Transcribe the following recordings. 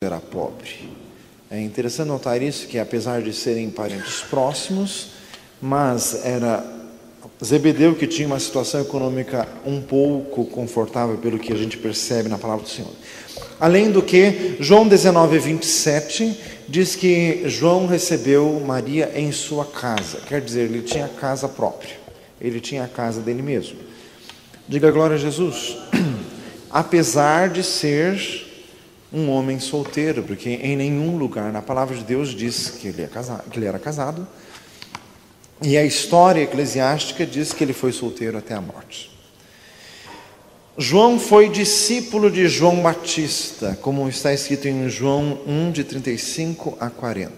era pobre. É interessante notar isso, que apesar de serem parentes próximos, mas era Zebedeu que tinha uma situação econômica um pouco confortável, pelo que a gente percebe na palavra do Senhor. Além do que, João 19:27 diz que João recebeu Maria em sua casa. Quer dizer, ele tinha casa própria, ele tinha a casa dele mesmo. Diga glória a Jesus. Apesar de ser um homem solteiro, porque em nenhum lugar na palavra de Deus diz que ele era casado, e a história eclesiástica diz que ele foi solteiro até a morte. João foi discípulo de João Batista, como está escrito em João 1, de 35 a 40.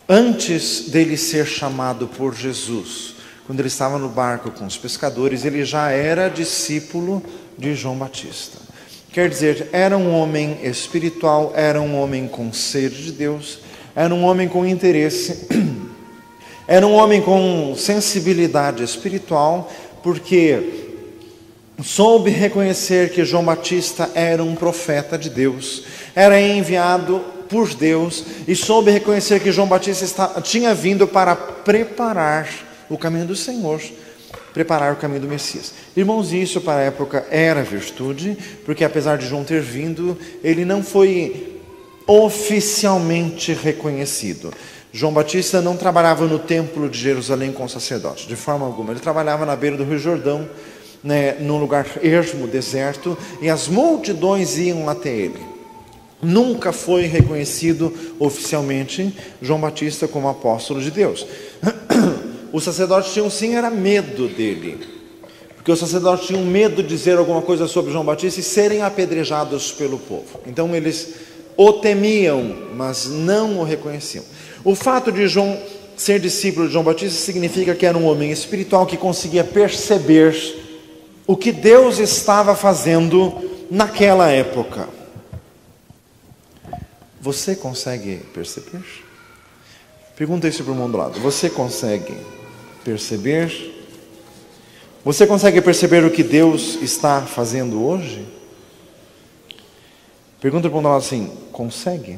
Antes dele ser chamado por Jesus, quando ele estava no barco com os pescadores, ele já era discípulo de João Batista. Quer dizer, era um homem espiritual, era um homem com sede de Deus, era um homem com interesse, era um homem com sensibilidade espiritual, porque soube reconhecer que João Batista era um profeta de Deus, era enviado por Deus, e soube reconhecer que João Batista tinha vindo para preparar o caminho do Senhor, preparar o caminho do Messias. Irmãos, isso para a época era virtude, porque apesar de João ter vindo, ele não foi oficialmente reconhecido. João Batista não trabalhava no templo de Jerusalém com sacerdotes, de forma alguma. Ele trabalhava na beira do Rio Jordão, num lugar ermo, deserto, e as multidões iam até ele. Nunca foi reconhecido oficialmente João Batista como apóstolo de Deus. Os sacerdotes tinham sim, era medo dele, porque os sacerdotes tinham medo de dizer alguma coisa sobre João Batista e serem apedrejados pelo povo. Então eles o temiam, mas não o reconheciam. O fato de João ser discípulo de João Batista significa que era um homem espiritual que conseguia perceber o que Deus estava fazendo naquela época. Você consegue perceber? Pergunta isso para o mundo do lado. Você consegue perceber? Você consegue perceber o que Deus está fazendo hoje? Pergunta para o mundo do lado assim: consegue?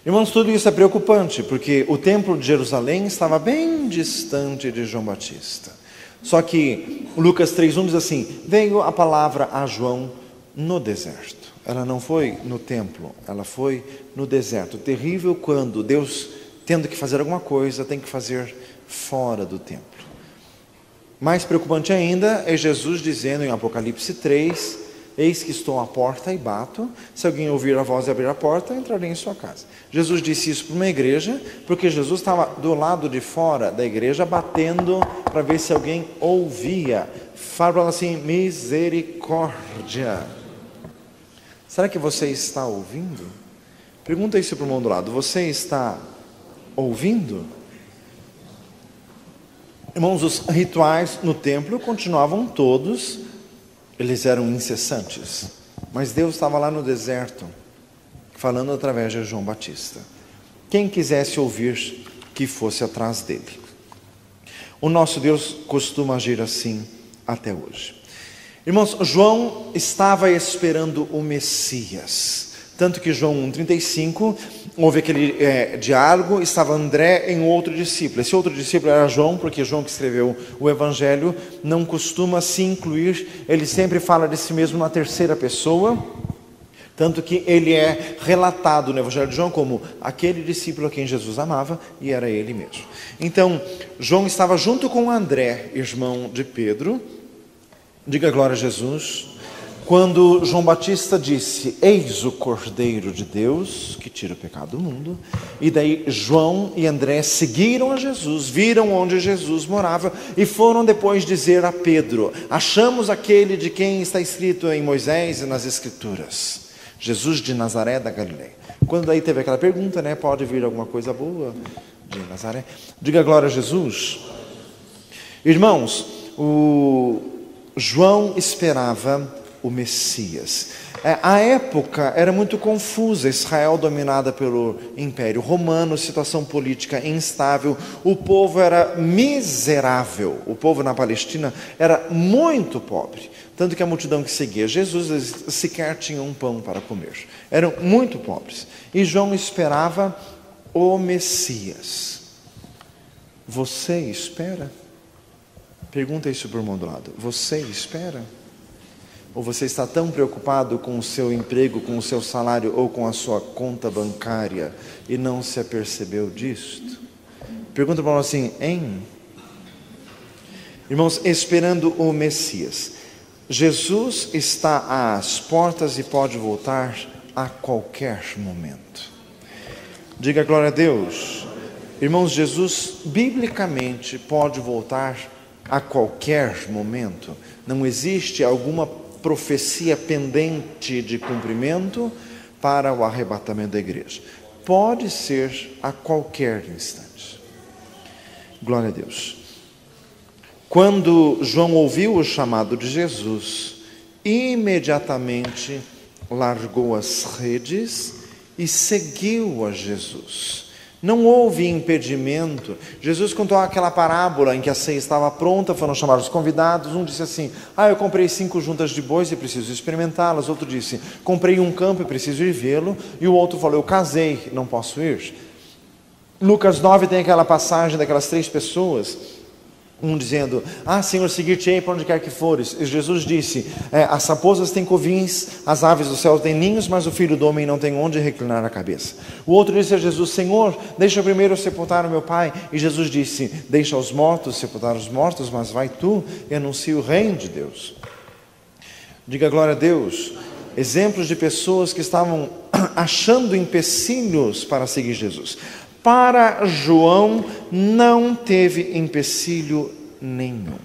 Irmãos, tudo isso é preocupante, porque o templo de Jerusalém estava bem distante de João Batista. Só que Lucas 3:1 diz assim: veio a palavra a João no deserto. Ela não foi no templo, ela foi no deserto. Terrível quando Deus, tendo que fazer alguma coisa, tem que fazer fora do templo. Mais preocupante ainda é Jesus dizendo em Apocalipse 3: eis que estou à porta e bato, se alguém ouvir a voz e abrir a porta, entrarei em sua casa. Jesus disse isso para uma igreja, porque Jesus estava do lado de fora da igreja, batendo para ver se alguém ouvia. Fala assim: misericórdia. Será que você está ouvindo? Pergunta isso para o mundo do lado: você está ouvindo? Irmãos, os rituais no templo continuavam todos, eles eram incessantes, mas Deus estava lá no deserto, falando através de João Batista. Quem quisesse ouvir, que fosse atrás dele. O nosso Deus costuma agir assim até hoje. Irmãos, João estava esperando o Messias, tanto que João 1,35, houve aquele diálogo, estava André em outro discípulo. Esse outro discípulo era João, porque João, que escreveu o Evangelho, não costuma se incluir, ele sempre fala de si mesmo na terceira pessoa, tanto que ele é relatado no Evangelho de João como aquele discípulo a quem Jesus amava, e era ele mesmo. Então, João estava junto com André, irmão de Pedro. Diga glória a Jesus. Quando João Batista disse: eis o Cordeiro de Deus que tira o pecado do mundo, e daí João e André seguiram a Jesus, viram onde Jesus morava e foram depois dizer a Pedro: achamos aquele de quem está escrito em Moisés e nas Escrituras, Jesus de Nazaré da Galileia. Quando daí teve aquela pergunta, pode vir alguma coisa boa de Nazaré? Diga glória a Jesus. Irmãos, João esperava o Messias. A época era muito confusa, Israel dominada pelo Império Romano, situação política instável, o povo era miserável, o povo na Palestina era muito pobre, tanto que a multidão que seguia Jesus, eles sequer tinham um pão para comer, eram muito pobres, e João esperava o Messias. Você espera? Pergunta isso para o irmão do lado, você espera? Ou você está tão preocupado com o seu emprego, com o seu salário ou com a sua conta bancária e não se apercebeu disto? Pergunta para nós assim, hein? Irmãos, esperando o Messias. Jesus está às portas e pode voltar a qualquer momento. Diga glória a Deus. Irmãos, Jesus biblicamente pode voltar a qualquer momento. Não existe alguma profecia pendente de cumprimento para o arrebatamento da igreja. Pode ser a qualquer instante. Glória a Deus. Quando João ouviu o chamado de Jesus, imediatamente largou as redes e seguiu a Jesus. Não houve impedimento. Jesus contou aquela parábola em que a ceia estava pronta, foram chamados os convidados. Um disse assim, eu comprei 5 juntas de bois e preciso experimentá-las. Outro disse, comprei um campo e preciso ir vê-lo. E o outro falou, eu casei, não posso ir. Lucas 9 tem aquela passagem daquelas 3 pessoas, um dizendo, Senhor, seguir-te-ei para onde quer que fores. E Jesus disse, as raposas têm covins, as aves do céu têm ninhos, mas o filho do homem não tem onde reclinar a cabeça. O outro disse a Jesus, Senhor, deixa primeiro sepultar o meu pai. E Jesus disse, deixa os mortos sepultar os mortos, mas vai tu e anuncia o reino de Deus. Diga glória a Deus. Exemplos de pessoas que estavam achando empecilhos para seguir Jesus. Para João não teve empecilho nenhum.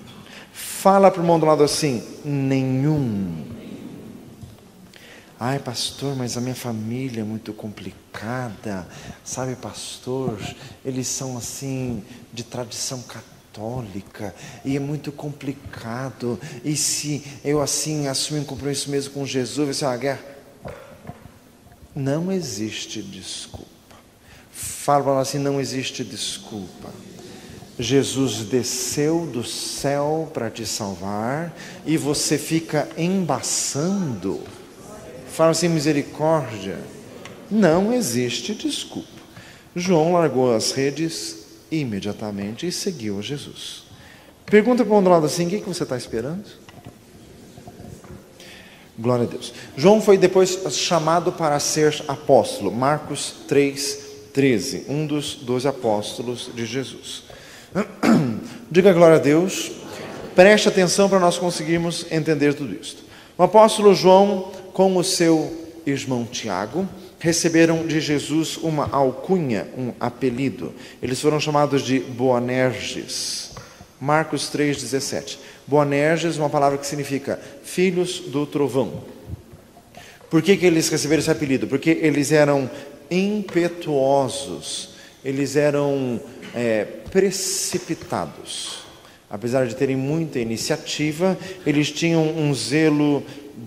Fala para o irmão do lado assim, nenhum. Ai pastor, mas a minha família é muito complicada. Sabe pastor, eles são assim de tradição católica e é muito complicado. E se eu assim assumir um compromisso mesmo com Jesus, vai ser uma guerra. Não existe desculpa. Fala assim, não existe desculpa. Jesus desceu do céu para te salvar e você fica embaçando. Fala assim, misericórdia. Não existe desculpa. João largou as redes imediatamente e seguiu a Jesus. Pergunta para o outro lado assim, o que você está esperando? Glória a Deus. João foi depois chamado para ser apóstolo. Marcos 3:13, um dos 12 apóstolos de Jesus. Diga glória a Deus. Preste atenção para nós conseguirmos entender tudo isso. O apóstolo João com o seu irmão Tiago receberam de Jesus uma alcunha, um apelido. Eles foram chamados de Boanerges. Marcos 3:17. Boanerges é uma palavra que significa filhos do trovão. Por que eles receberam esse apelido? Porque eles eram impetuosos, eles eram precipitados. Apesar de terem muita iniciativa, eles tinham um zelo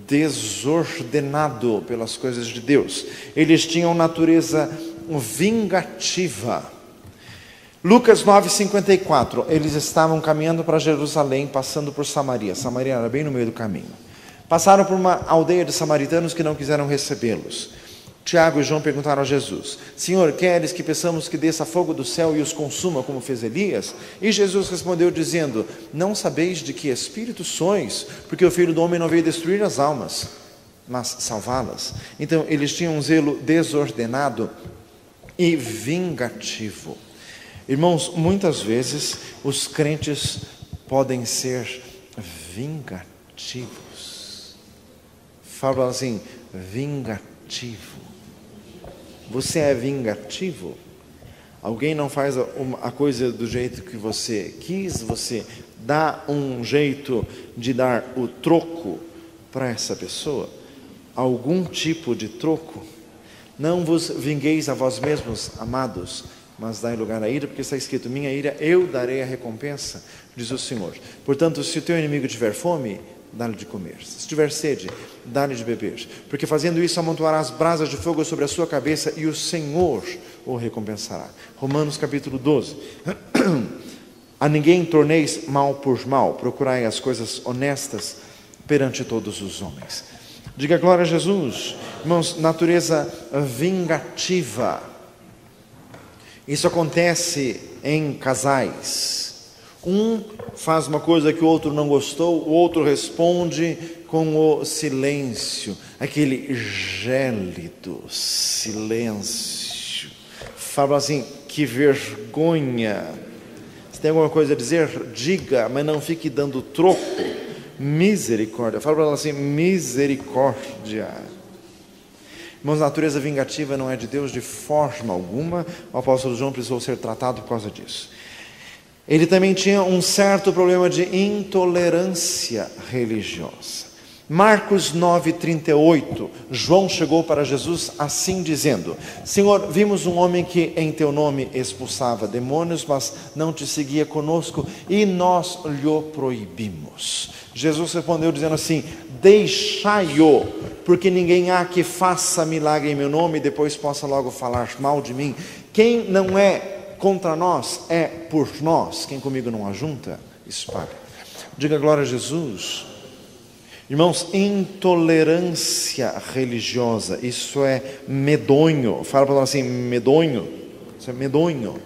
desordenado pelas coisas de Deus. Eles tinham natureza vingativa. Lucas 9:54, eles estavam caminhando para Jerusalém, passando por Samaria. Samaria era bem no meio do caminho. Passaram por uma aldeia de samaritanos que não quiseram recebê-los. Tiago e João perguntaram a Jesus, Senhor, queres que peçamos que desça fogo do céu e os consuma como fez Elias? E Jesus respondeu dizendo, não sabeis de que espírito sois, porque o Filho do Homem não veio destruir as almas, mas salvá-las. Então eles tinham um zelo desordenado e vingativo. Irmãos, muitas vezes os crentes podem ser vingativos. Fala assim, vingativo. Você é vingativo? Alguém não faz a coisa do jeito que você quis, você dá um jeito de dar o troco para essa pessoa? Algum tipo de troco? Não vos vingueis a vós mesmos, amados, mas dai lugar à ira, porque está escrito, minha ira eu darei a recompensa, diz o Senhor. Portanto, se o teu inimigo tiver fome, dá-lhe de comer. Se tiver sede, dá-lhe de beber. Porque fazendo isso, amontoarás brasas de fogo sobre a sua cabeça e o Senhor o recompensará. Romanos capítulo 12. A ninguém torneis mal por mal, procurai as coisas honestas perante todos os homens. Diga glória a Jesus. Irmãos, natureza vingativa. Isso acontece em casais. Um faz uma coisa que o outro não gostou, o outro responde com o silêncio, aquele gélido silêncio. Fala assim, que vergonha. Se tem alguma coisa a dizer, diga, mas não fique dando troco. Misericórdia. Fala para ela assim, misericórdia. Irmãos, a natureza vingativa não é de Deus de forma alguma. O apóstolo João precisou ser tratado por causa disso. Ele também tinha um certo problema de intolerância religiosa. Marcos 9:38, João chegou para Jesus assim dizendo: Senhor, vimos um homem que em teu nome expulsava demônios, mas não te seguia conosco e nós lhe proibimos. Jesus respondeu dizendo assim: deixai-o, porque ninguém há que faça milagre em meu nome e depois possa logo falar mal de mim. Quem não é contra nós é por nós. Quem comigo não ajunta, espalha. Diga glória a Jesus. Irmãos, intolerância religiosa, isso é medonho. Fala para nós assim, medonho. Isso é medonho.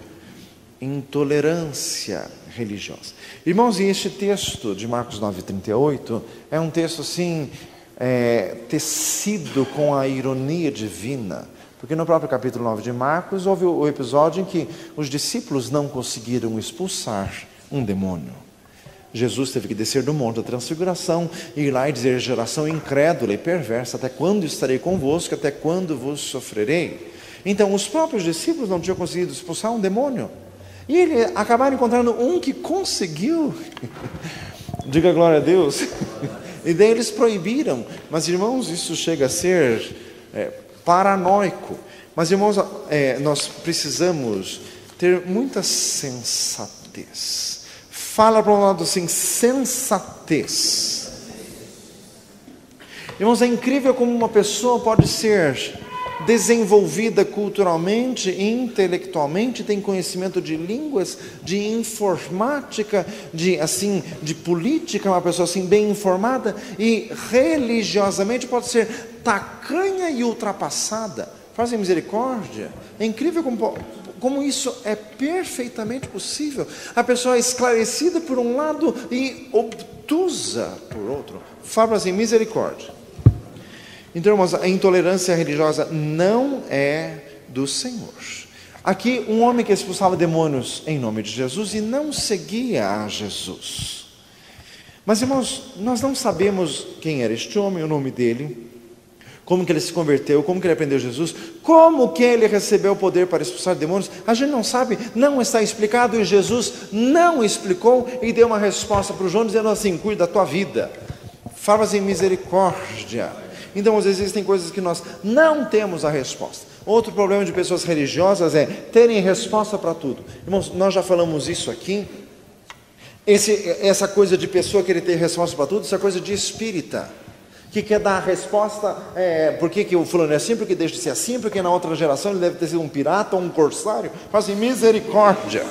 Intolerância religiosa. Irmãos, e este texto de Marcos 9:38 é um texto assim, tecido com a ironia divina. Porque no próprio capítulo 9 de Marcos houve o episódio em que os discípulos não conseguiram expulsar um demônio. Jesus teve que descer do monte da transfiguração e ir lá e dizer: geração incrédula e perversa, até quando estarei convosco, até quando vos sofrerei? Então os próprios discípulos não tinham conseguido expulsar um demônio, e eles acabaram encontrando um que conseguiu. Diga glória a Deus. E daí eles proibiram. Mas irmãos, isso chega a ser paranoico. Mas irmãos, nós precisamos ter muita sensatez. Fala para um lado assim, sensatez. Irmãos, é incrível como uma pessoa pode ser desenvolvida culturalmente e intelectualmente, tem conhecimento de línguas, de informática, de política, uma pessoa assim bem informada, e religiosamente pode ser tacanha e ultrapassada. Fazem misericórdia. É incrível como isso é perfeitamente possível. A pessoa é esclarecida por um lado e obtusa por outro. Fala assim, misericórdia. Então, irmãos, a intolerância religiosa não é do Senhor. Aqui, um homem que expulsava demônios em nome de Jesus e não seguia a Jesus. Mas, irmãos, nós não sabemos quem era este homem, o nome dele, como que ele se converteu, como que ele aprendeu Jesus, como que ele recebeu o poder para expulsar demônios. A gente não sabe, não está explicado, e Jesus não explicou e deu uma resposta para o João dizendo assim: cuida da tua vida, fala assim, misericórdia. Então, às vezes existem coisas que nós não temos a resposta. Outro problema de pessoas religiosas é terem resposta para tudo. Irmãos, nós já falamos isso aqui. Essa coisa de pessoa querer ter resposta para tudo, isso é coisa de espírita, que quer dar a resposta, por que o fulano é assim, porque deixa de ser assim, porque na outra geração ele deve ter sido um pirata ou um corsário. Faz assim, misericórdia.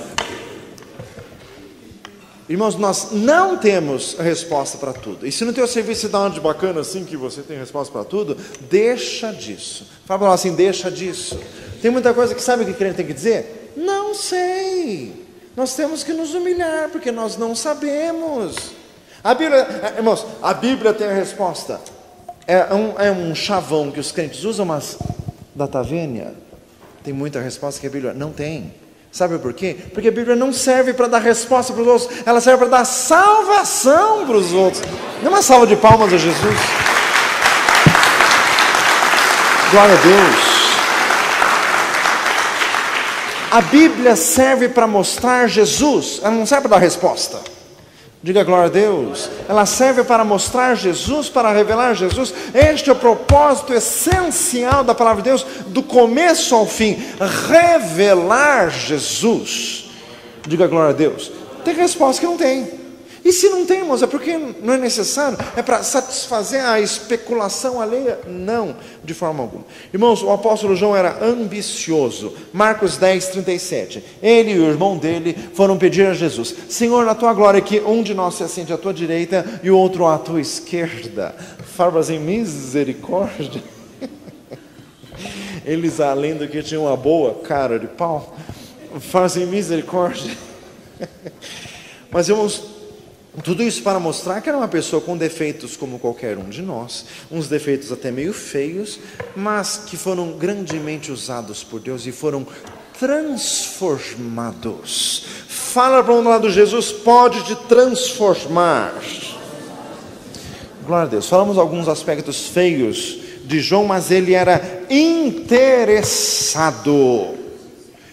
Irmãos, nós não temos resposta para tudo. E se no teu serviço dá uma de bacana assim, que você tem resposta para tudo, deixa disso. Fala para nós assim, deixa disso. Tem muita coisa que sabe o que o crente tem que dizer? Não sei. Nós temos que nos humilhar, porque nós não sabemos. A Bíblia, irmãos, a Bíblia tem a resposta. É um chavão que os crentes usam, mas da Tavênia tem muita resposta que a Bíblia não tem. Sabe por quê? Porque a Bíblia não serve para dar resposta para os outros, ela serve para dar salvação para os outros. Dê uma salva de palmas a Jesus. Glória a Deus. A Bíblia serve para mostrar Jesus, ela não serve para dar resposta. Diga glória a Deus. Ela serve para mostrar Jesus, para revelar Jesus. Este é o propósito essencial da palavra de Deus, do começo ao fim, revelar Jesus. Diga glória a Deus. Tem resposta que não tem. E se não tem, irmãos, é porque não é necessário? É para satisfazer a especulação alheia? Não, de forma alguma. Irmãos, o apóstolo João era ambicioso. Marcos 10, 37. Ele e o irmão dele foram pedir a Jesus: Senhor, na tua glória, que um de nós se assente à tua direita e o outro à tua esquerda. Farbas em misericórdia. Eles, além do que tinham uma boa cara de pau, fazem misericórdia. Mas, irmãos, tudo isso para mostrar que era uma pessoa com defeitos como qualquer um de nós, uns defeitos até meio feios, mas que foram grandemente usados por Deus e foram transformados. Fala para um lado, Jesus pode te transformar. Glória a Deus. Falamos alguns aspectos feios de João, mas ele era interessado.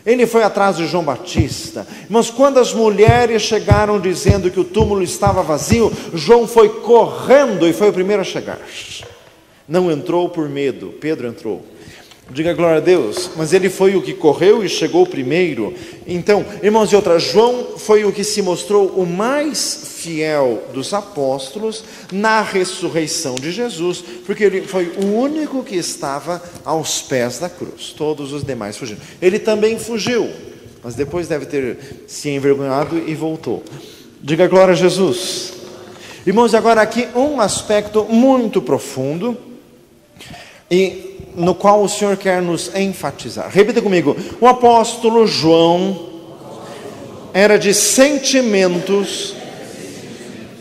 Ele foi atrás de João Batista. Mas quando as mulheres chegaram dizendo que o túmulo estava vazio, João foi correndo e foi o primeiro a chegar. Não entrou por medo, Pedro entrou. Diga glória a Deus. Mas ele foi o que correu e chegou primeiro. Então, irmãos e outras, João foi o que se mostrou o mais fiel dos apóstolos na ressurreição de Jesus, porque ele foi o único que estava aos pés da cruz. Todos os demais fugiram. Ele também fugiu, mas depois deve ter se envergonhado e voltou. Diga glória a Jesus. Irmãos, agora aqui um aspecto muito profundo e no qual o Senhor quer nos enfatizar. Repita comigo: o apóstolo João era de sentimentos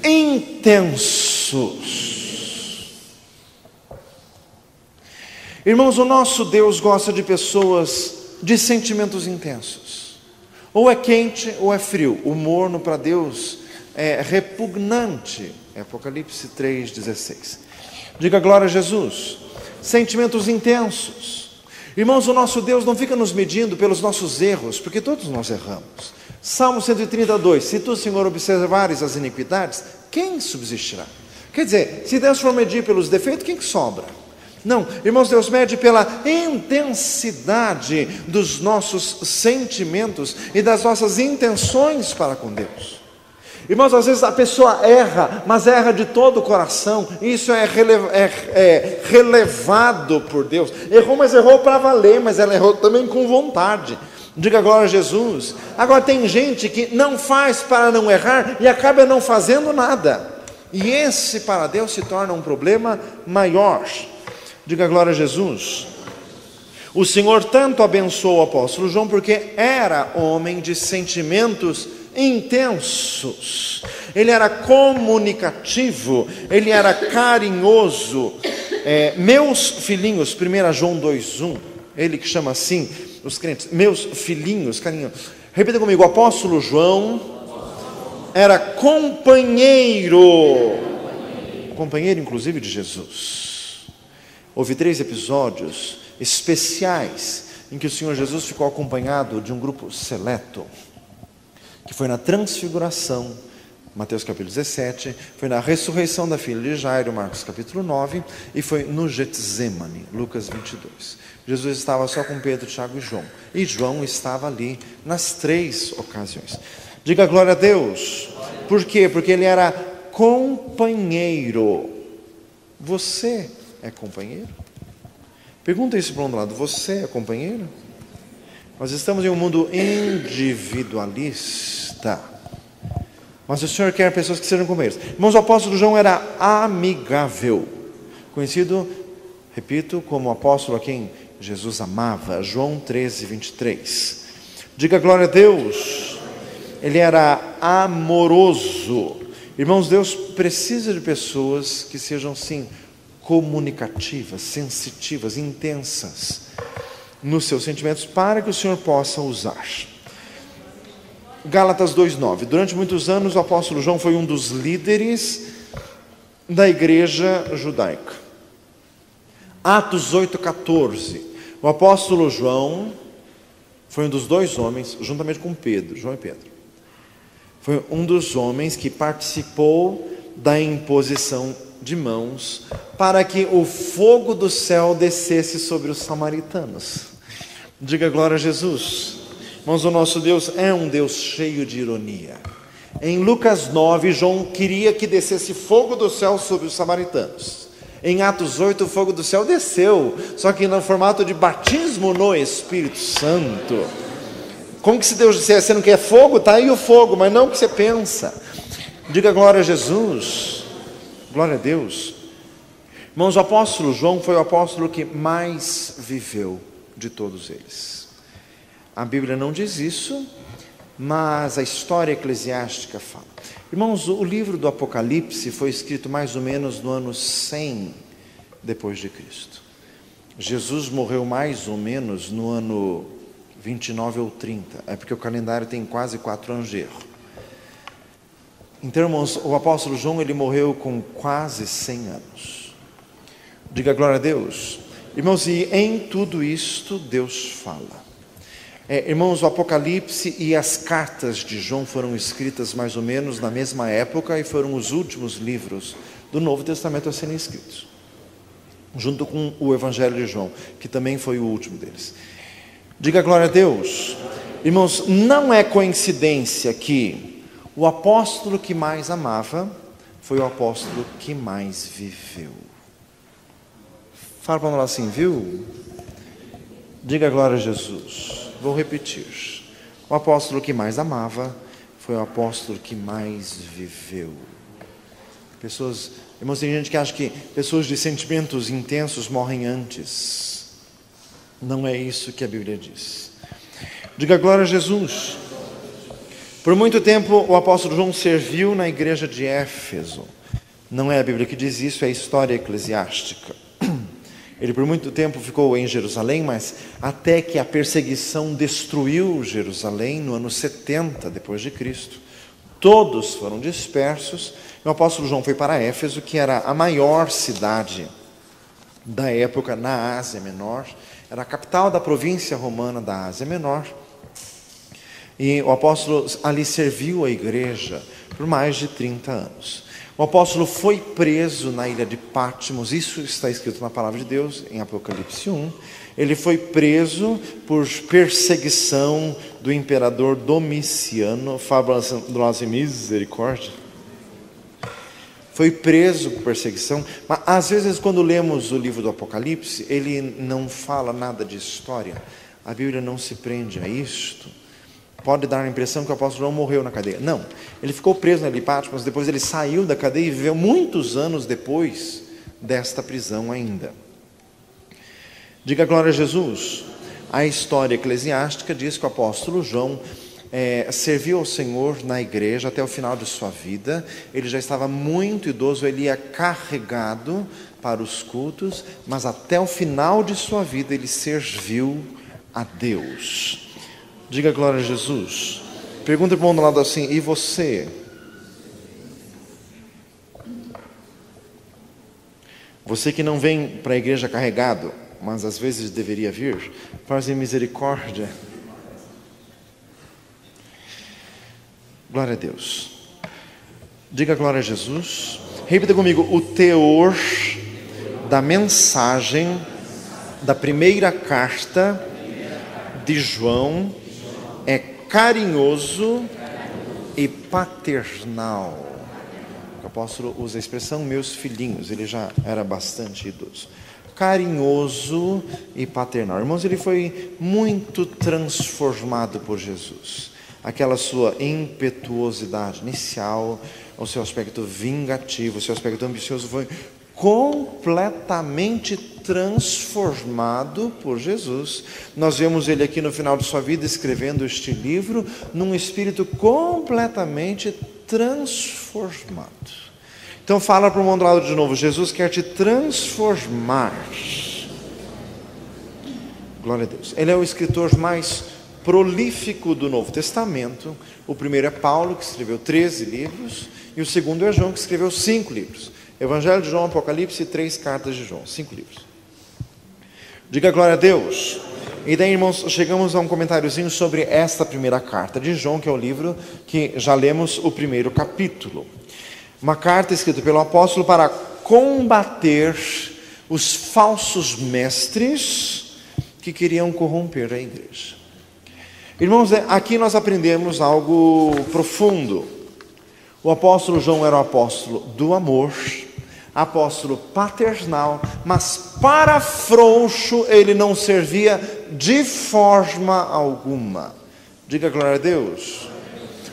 intensos. Irmãos, o nosso Deus gosta de pessoas de sentimentos intensos. Ou é quente ou é frio. O morno para Deus é repugnante. É Apocalipse 3,16. Diga glória a Jesus. Sentimentos intensos. Irmãos, o nosso Deus não fica nos medindo pelos nossos erros, porque todos nós erramos. Salmo 132, se tu, Senhor, observares as iniquidades, quem subsistirá? Quer dizer, se Deus for medir pelos defeitos, quem que sobra? Não, irmãos, Deus mede pela intensidade dos nossos sentimentos e das nossas intenções para com Deus. Irmãos, às vezes a pessoa erra, mas erra de todo o coração. Isso é relevado por Deus. Errou, mas errou para valer, mas ela errou também com vontade. Diga glória a Jesus. Agora tem gente que não faz para não errar e acaba não fazendo nada. E esse para Deus se torna um problema maior. Diga glória a Jesus. O Senhor tanto abençoou o apóstolo João porque era homem de sentimentos intensos. Ele era comunicativo, ele era carinhoso. Meus filhinhos, 1 João 2,1, ele que chama assim os crentes, meus filhinhos, carinho. Repita comigo: o apóstolo João era companheiro inclusive de Jesus. Houve 3 episódios especiais em que o Senhor Jesus ficou acompanhado de um grupo seleto, que foi na transfiguração, Mateus capítulo 17, foi na ressurreição da filha de Jairo, Marcos capítulo 9, e foi no Getsemane, Lucas 22. Jesus estava só com Pedro, Tiago e João, e João estava ali nas 3 ocasiões. Diga glória a Deus. Por quê? Porque ele era companheiro. Você é companheiro? Pergunta isso para um lado: você é companheiro? Nós estamos em um mundo individualista, mas o Senhor quer pessoas que sejam companheiros. Irmãos, o apóstolo João era amigável, conhecido, repito, como o apóstolo a quem Jesus amava. João 13:23. Diga glória a Deus. Ele era amoroso. Irmãos, Deus precisa de pessoas que sejam, sim, comunicativas, sensitivas, intensas nos seus sentimentos, para que o Senhor possa usar. Gálatas 2:9. Durante muitos anos o apóstolo João foi um dos líderes da igreja judaica. Atos 8:14. O apóstolo João foi um dos 2 homens, juntamente com Pedro, João e Pedro. Foi um dos homens que participou da imposição de mãos para que o fogo do céu descesse sobre os samaritanos. Diga glória a Jesus. Irmãos, o nosso Deus é um Deus cheio de ironia. Em Lucas 9, João queria que descesse fogo do céu sobre os samaritanos. Em Atos 8, o fogo do céu desceu, só que no formato de batismo no Espírito Santo. Como que se Deus dissesse, você não quer fogo? Está aí o fogo, mas não o que você pensa. Diga glória a Jesus, glória a Deus. Irmãos, o apóstolo João foi o apóstolo que mais viveu de todos eles. A Bíblia não diz isso, mas a história eclesiástica fala. Irmãos, o livro do Apocalipse foi escrito mais ou menos no ano 100 depois de Cristo. Jesus morreu mais ou menos no ano 29 ou 30, é porque o calendário tem quase 4 anos de erro. Então, irmãos, o apóstolo João, ele morreu com quase 100 anos. Diga glória a Deus. Irmãos, e em tudo isto Deus fala. Irmãos, o Apocalipse e as cartas de João foram escritas mais ou menos na mesma época e foram os últimos livros do Novo Testamento a serem escritos, junto com o Evangelho de João, que também foi o último deles. Diga glória a Deus. Irmãos, não é coincidência que o apóstolo que mais amava foi o apóstolo que mais viveu. Fala para nós assim, viu? Diga glória a Jesus. Vou repetir. O apóstolo que mais amava foi o apóstolo que mais viveu. Pessoas, irmãos, tem gente que acha que pessoas de sentimentos intensos morrem antes. Não é isso que a Bíblia diz. Diga glória a Jesus. Por muito tempo o apóstolo João serviu na igreja de Éfeso. Não é a Bíblia que diz isso, é a história eclesiástica. Ele por muito tempo ficou em Jerusalém, mas até que a perseguição destruiu Jerusalém no ano 70 depois de Cristo. Todos foram dispersos. E o apóstolo João foi para Éfeso, que era a maior cidade da época na Ásia Menor. Era a capital da província romana da Ásia Menor. E o apóstolo ali serviu a igreja por mais de 30 anos. O apóstolo foi preso na ilha de Patmos, isso está escrito na palavra de Deus, em Apocalipse 1. Ele foi preso por perseguição do imperador Domiciano, fala do nosso misericórdia. Foi preso por perseguição, mas às vezes quando lemos o livro do Apocalipse, ele não fala nada de história. A Bíblia não se prende a isto. Pode dar a impressão que o apóstolo não morreu na cadeia. Não, ele ficou preso na ilha de Patmos, depois ele saiu da cadeia e viveu muitos anos depois desta prisão ainda. Diga glória a Jesus. A história eclesiástica diz que o apóstolo João serviu ao Senhor na igreja até o final de sua vida. Ele já estava muito idoso, ele ia carregado para os cultos, mas até o final de sua vida ele serviu a Deus. Diga glória a Jesus. Pergunta para o irmão do lado assim, e você? Você que não vem para a igreja carregado, mas às vezes deveria vir, faz misericórdia. Glória a Deus. Diga glória a Jesus. Repita comigo, o teor da mensagem da primeira carta de João é carinhoso e paternal. O apóstolo usa a expressão meus filhinhos, ele já era bastante idoso. Carinhoso e paternal. Irmãos, ele foi muito transformado por Jesus. Aquela sua impetuosidade inicial, o seu aspecto vingativo, o seu aspecto ambicioso foi completamente transformado por Jesus. Nós vemos ele aqui no final de sua vida escrevendo este livro num espírito completamente transformado. Então fala para o irmão do lado de novo, Jesus quer te transformar. Glória a Deus. Ele é o escritor mais prolífico do Novo Testamento. O primeiro é Paulo, que escreveu 13 livros, e o segundo é João, que escreveu 5 livros. Evangelho de João, Apocalipse e 3 cartas de João, 5 livros. Diga glória a Deus. E daí, irmãos, chegamos a um comentáriozinho sobre esta primeira carta de João, que é o livro que já lemos o primeiro capítulo. Uma carta escrita pelo apóstolo para combater os falsos mestres que queriam corromper a igreja. Irmãos, aqui nós aprendemos algo profundo. O apóstolo João era o apóstolo do amor, apóstolo paternal, mas para frouxo ele não servia de forma alguma. Diga glória a Deus.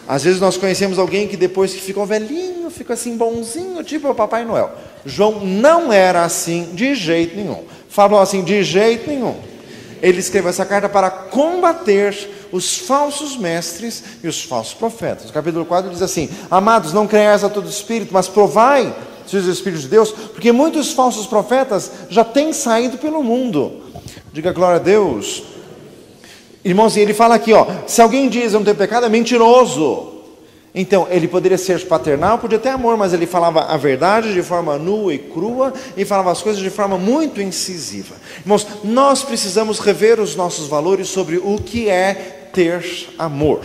Às vezes nós conhecemos alguém que depois que ficou velhinho, fica assim bonzinho, tipo o Papai Noel. João não era assim de jeito nenhum. Falou assim, de jeito nenhum. Ele escreveu essa carta para combater os falsos mestres e os falsos profetas. No capítulo 4 diz assim: amados, não creiais a todo espírito, mas provai se os espíritos de Deus, porque muitos falsos profetas já têm saído pelo mundo. Diga glória a Deus. Irmãos, e ele fala aqui, se alguém diz eu não tenho pecado, é mentiroso. Então, ele poderia ser paternal, podia ter amor, mas ele falava a verdade de forma nua e crua, e falava as coisas de forma muito incisiva. Irmãos, nós precisamos rever os nossos valores sobre o que é ter amor.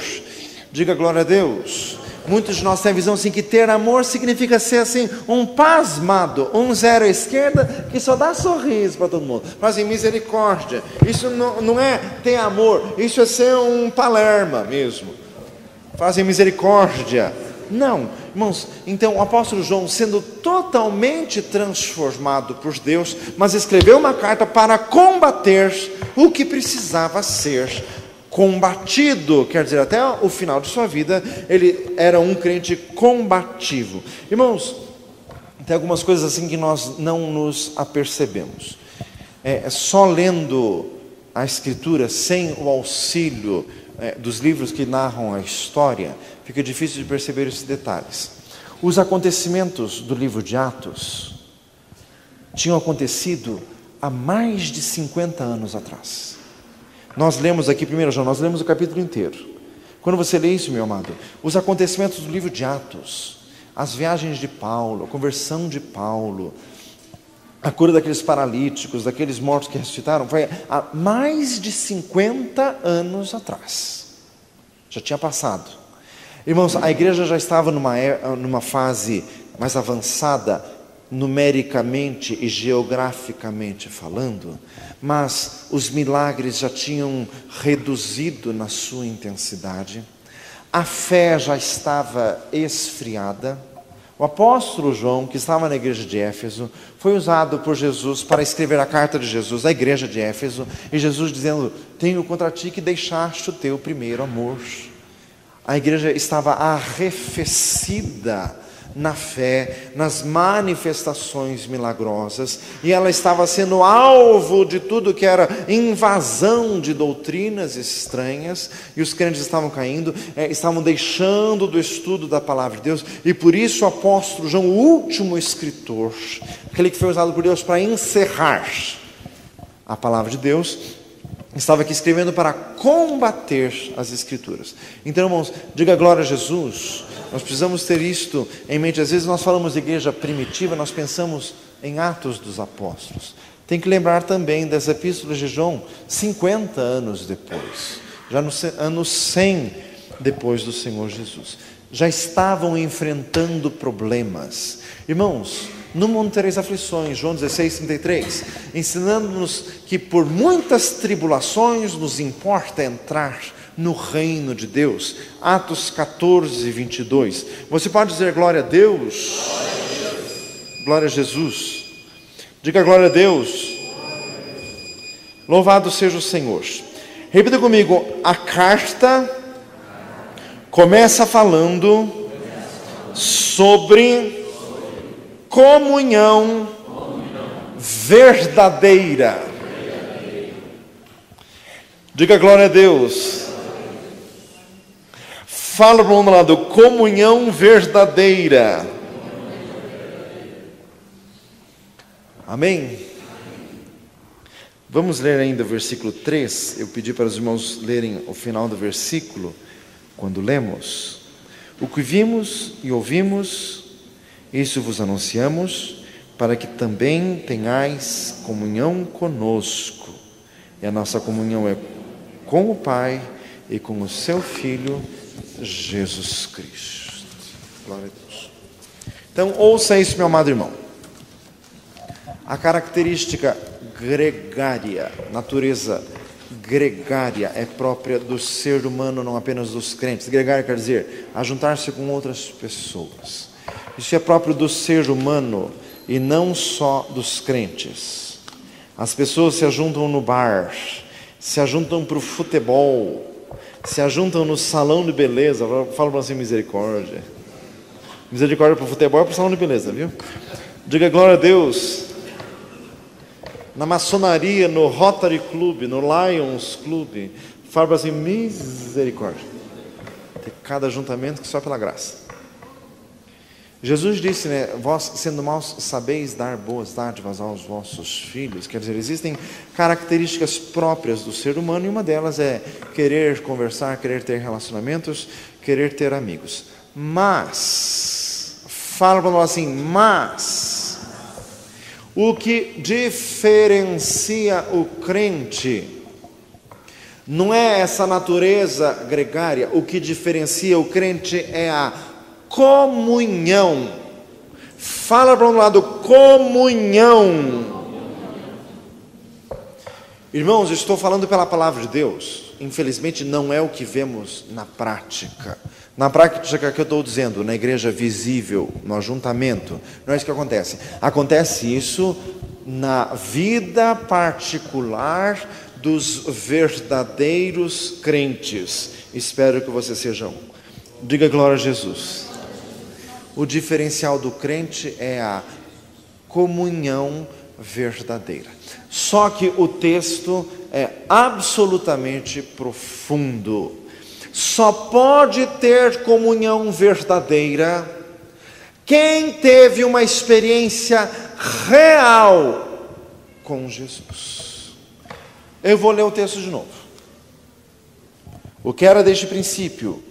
Diga glória a Deus. Muitos de nós têm a visão assim, que ter amor significa ser assim, um pasmado, um zero à esquerda, que só dá sorriso para todo mundo. Fazem misericórdia. Isso não é ter amor, isso é ser um Palerma mesmo. Fazem misericórdia. Não, irmãos, então o apóstolo João, sendo totalmente transformado por Deus, mas escreveu uma carta para combater o que precisava ser combatido, quer dizer, até o final de sua vida, ele era um crente combativo. Irmãos, tem algumas coisas assim que nós não nos apercebemos. Só lendo a Escritura, sem o auxílio dos livros que narram a história, fica difícil de perceber esses detalhes. Os acontecimentos do livro de Atos tinham acontecido há mais de 50 anos atrás. Nós lemos aqui, 1 João, nós lemos o capítulo inteiro. Quando você lê isso, meu amado, os acontecimentos do livro de Atos, as viagens de Paulo, a conversão de Paulo, a cura daqueles paralíticos, daqueles mortos que ressuscitaram, foi há mais de 50 anos atrás. Já tinha passado. Irmãos, a igreja já estava numa fase mais avançada, numericamente e geograficamente falando, mas os milagres já tinham reduzido na sua intensidade, a fé já estava esfriada. O apóstolo João, que estava na igreja de Éfeso, foi usado por Jesus para escrever a carta de Jesus à igreja de Éfeso, e Jesus dizendo: tenho contra ti que deixaste o teu primeiro amor. A igreja estava arrefecida na fé, nas manifestações milagrosas, e ela estava sendo alvo de tudo que era invasão de doutrinas estranhas, e os crentes estavam caindo, estavam deixando do estudo da palavra de Deus, e por isso o apóstolo João, o último escritor, aquele que foi usado por Deus para encerrar a palavra de Deus, estava aqui escrevendo para combater as Escrituras. Então, irmãos, diga glória a Jesus. Nós precisamos ter isto em mente. Às vezes nós falamos de igreja primitiva, nós pensamos em Atos dos Apóstolos. Tem que lembrar também das epístolas de João, 50 anos depois, já no ano 100 depois do Senhor Jesus. Já estavam enfrentando problemas. Irmãos, no mundo tereis aflições, João 16:33, ensinando-nos que por muitas tribulações nos importa entrar no reino de Deus. Atos 14:22. Você pode dizer glória a Deus? Glória a Jesus. Diga glória a Deus. Louvado seja o Senhor. Repita comigo, a carta começa falando sobre comunhão verdadeira. Diga glória a Deus. Fala para o outro lado, comunhão verdadeira. Amém? Vamos ler ainda o versículo 3. Eu pedi para os irmãos lerem o final do versículo quando lemos. O que vimos e ouvimos, isso vos anunciamos, para que também tenhais comunhão conosco. E a nossa comunhão é com o Pai e com o seu Filho, Jesus Cristo. Glória a Deus. Então, ouça isso, meu amado irmão. A característica gregária, natureza gregária é própria do ser humano, não apenas dos crentes. Gregária quer dizer ajuntar-se com outras pessoas. Isso é próprio do ser humano e não só dos crentes. As pessoas se ajuntam no bar, se ajuntam para o futebol, se ajuntam no salão de beleza. Fala para você misericórdia. Misericórdia para o futebol e para o salão de beleza, viu? Diga glória a Deus. Na maçonaria, no Rotary Club, no Lions Club, fala para assim, misericórdia. Tem cada ajuntamento que só pela graça. Jesus disse, né, vós sendo maus sabeis dar boas dádivas aos vossos filhos. Quer dizer, existem características próprias do ser humano e uma delas é querer conversar, querer ter relacionamentos, querer ter amigos. Mas, fala para nós assim, mas, o que diferencia o crente não é essa natureza gregária, o que diferencia o crente é a comunhão. Fala para um lado, comunhão. Irmãos, estou falando pela palavra de Deus. Infelizmente não é o que vemos na prática. Na prática que eu estou dizendo, na igreja visível, no ajuntamento, não é isso que acontece. Acontece isso na vida particular dos verdadeiros crentes. Espero que você seja um. Diga glória a Jesus. O diferencial do crente é a comunhão verdadeira. Só que o texto é absolutamente profundo. Só pode ter comunhão verdadeira quem teve uma experiência real com Jesus. Eu vou ler o texto de novo. O que era desde o princípio,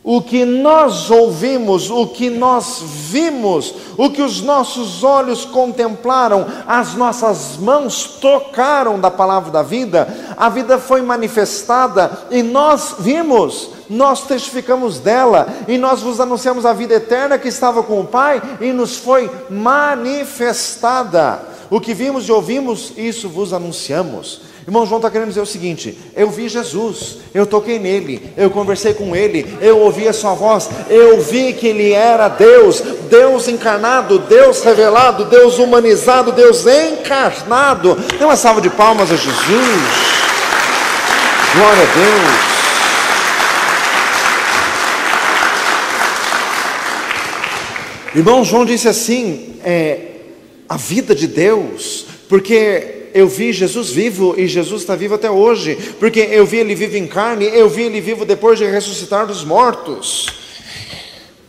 o que nós ouvimos, o que nós vimos, o que os nossos olhos contemplaram, as nossas mãos tocaram da palavra da vida, a vida foi manifestada e nós vimos, nós testificamos dela e nós vos anunciamos a vida eterna que estava com o Pai e nos foi manifestada. O que vimos e ouvimos, isso vos anunciamos. Irmão João está querendo dizer o seguinte: eu vi Jesus, eu toquei nele, eu conversei com ele, eu ouvi a sua voz, eu vi que ele era Deus, Deus encarnado, Deus revelado, Deus humanizado, Deus encarnado. Dê uma salva de palmas a Jesus. Glória a Deus. Irmão João disse assim, a vida de Deus, porque eu vi Jesus vivo e Jesus está vivo até hoje, porque eu vi ele vivo em carne, eu vi ele vivo depois de ressuscitar dos mortos.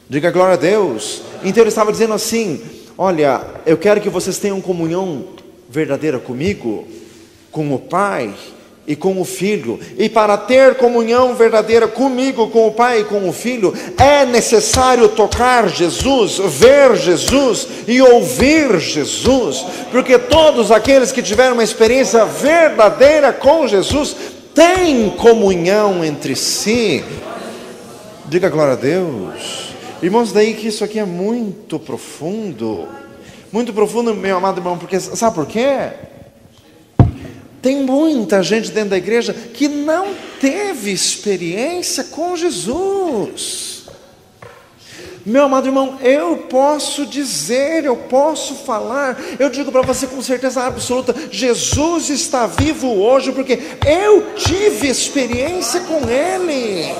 Diga glória a Deus. Então ele estava dizendo assim: olha, eu quero que vocês tenham comunhão verdadeira comigo, com o Pai e com o Filho. E para ter comunhão verdadeira comigo, com o Pai e com o Filho, é necessário tocar Jesus, ver Jesus e ouvir Jesus. Porque todos aqueles que tiveram uma experiência verdadeira com Jesus têm comunhão entre si. Diga glória a Deus. Irmãos, daí que isso aqui é muito profundo. Muito profundo, meu amado irmão, porque sabe por quê? Tem muita gente dentro da igreja que não teve experiência com Jesus. Meu amado irmão, eu posso dizer, eu posso falar, eu digo para você com certeza absoluta: Jesus está vivo hoje, porque eu tive experiência com Ele.